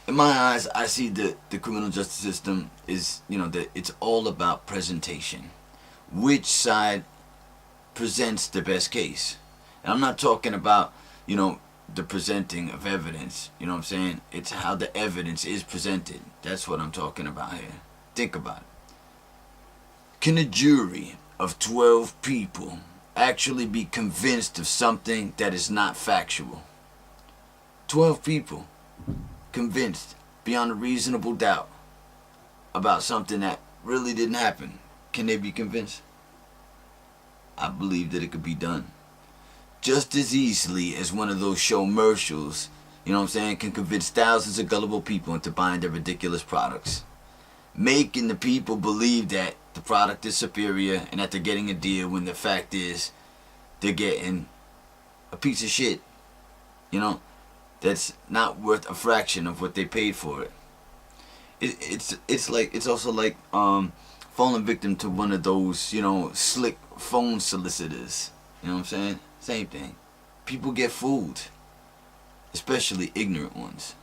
in my eyes, I see the criminal justice system is, that it's all about presentation. Which side presents the best case? And I'm not talking about, the presenting of evidence. You know what I'm saying? It's how the evidence is presented. That's what I'm talking about here. Think about it. Can a jury of 12 people actually be convinced of something that is not factual? 12 people convinced beyond a reasonable doubt about something that really didn't happen. Can they be convinced? I believe that it could be done. Just as easily as one of those showmercials, can convince thousands of gullible people into buying their ridiculous products. Making the people believe that the product is superior and that they're getting a deal when the fact is they're getting a piece of shit, that's not worth a fraction of what they paid for it. It's also like falling victim to one of those, slick phone solicitors. You know what I'm saying? Same thing. People get fooled, especially ignorant ones.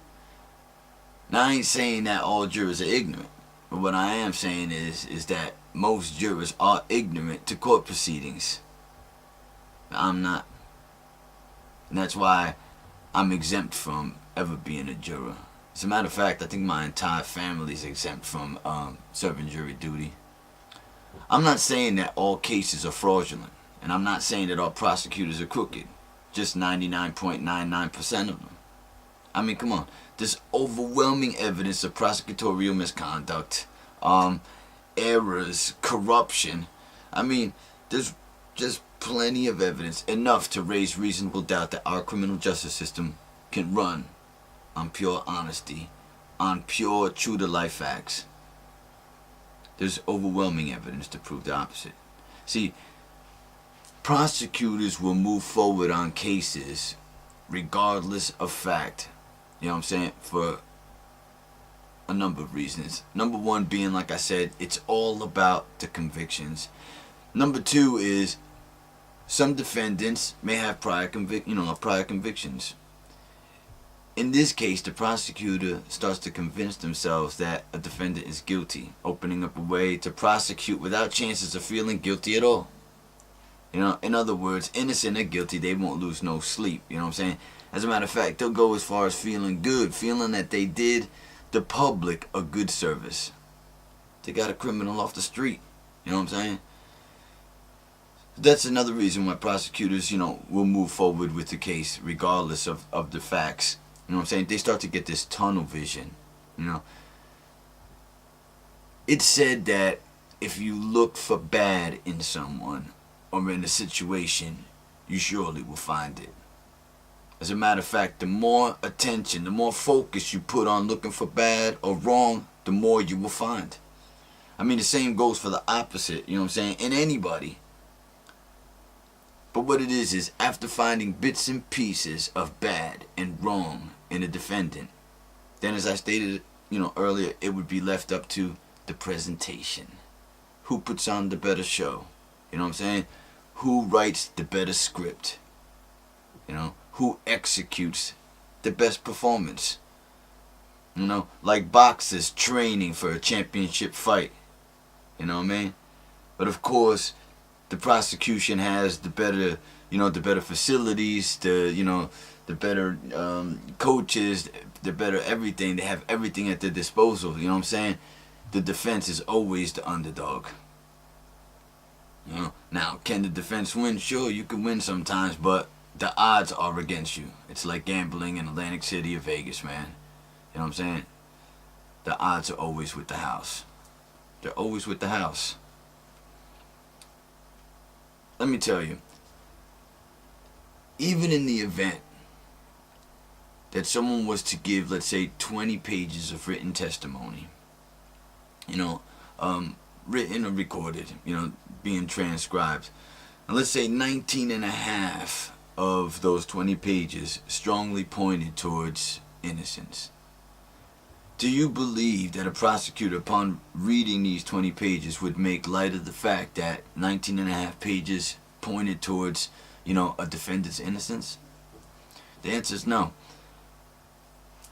Now I ain't saying that all jurors are ignorant, but what I am saying is that most jurors are ignorant to court proceedings. I'm not. And that's why I'm exempt from ever being a juror. As a matter of fact, I think my entire family is exempt from serving jury duty. I'm not saying that all cases are fraudulent, and I'm not saying that all prosecutors are crooked. Just 99.99% of them. I mean, come on. There's overwhelming evidence of prosecutorial misconduct, errors, corruption. I mean, there's just plenty of evidence, enough to raise reasonable doubt that our criminal justice system can run on pure honesty, on pure true-to-life facts. There's overwhelming evidence to prove the opposite. See, prosecutors will move forward on cases regardless of fact. You know what I'm saying? For a number of reasons. Number one being, like I said, it's all about the convictions. Number two is some defendants may have prior convictions. In this case, the prosecutor starts to convince themselves that a defendant is guilty, opening up a way to prosecute without chances of feeling guilty at all. In other words, innocent or guilty, they won't lose no sleep. You know what I'm saying? As a matter of fact, they'll go as far as feeling good, feeling that they did the public a good service. They got a criminal off the street. You know what I'm saying? That's another reason why prosecutors, will move forward with the case regardless of the facts. You know what I'm saying? They start to get this tunnel vision. It's said that if you look for bad in someone or in a situation, you surely will find it. As a matter of fact, the more attention, the more focus you put on looking for bad or wrong, the more you will find. I mean, the same goes for the opposite, you know what I'm saying, in anybody. But what it is after finding bits and pieces of bad and wrong in a defendant, then as I stated, earlier, it would be left up to the presentation. Who puts on the better show? You know what I'm saying? Who writes the better script? Who executes the best performance? Like boxers training for a championship fight. You know what I mean? But of course, the prosecution has the better, the better facilities, the better coaches, the better everything. They have everything at their disposal. You know what I'm saying? The defense is always the underdog. Now, can the defense win? Sure, you can win sometimes, but the odds are against you. It's like gambling in Atlantic City or Vegas, man. You know what I'm saying? The odds are always with the house. They're always with the house. Let me tell you, even in the event that someone was to give, let's say, 20 pages of written testimony, written or recorded, being transcribed, and let's say 19 and a half of those 20 pages strongly pointed towards innocence. Do you believe that a prosecutor, upon reading these 20 pages, would make light of the fact that 19 and a half pages pointed towards, a defendant's innocence? The answer is no.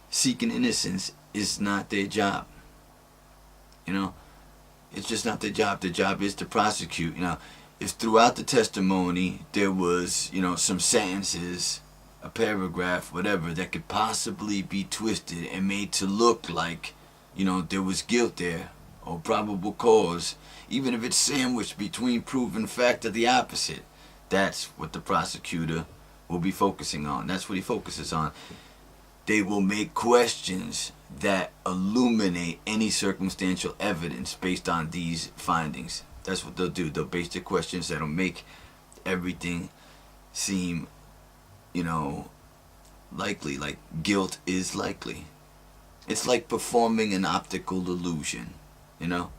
seeking innocence is not their job. You know, it's just not their job. Their job is to prosecute. You know, if throughout the testimony there was, you know, some sentences, a paragraph, whatever, that could possibly be twisted and made to look like, you know, there was guilt there or probable cause, even if it's sandwiched between proven fact or the opposite, that's what the prosecutor will be focusing on. That's what he focuses on. They will make questions that illuminate any circumstantial evidence based on these findings. That's what they'll do. They'll base their questions that'll make everything seem, you know, likely, like guilt is likely. It's like performing an optical illusion, you know?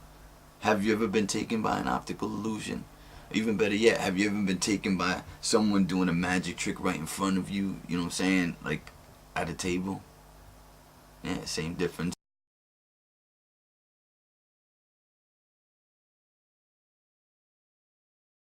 Have you ever been taken by an optical illusion? Even better yet, have you ever been taken by someone doing a magic trick right in front of you, you know what I'm saying, like at a table? Yeah, same difference.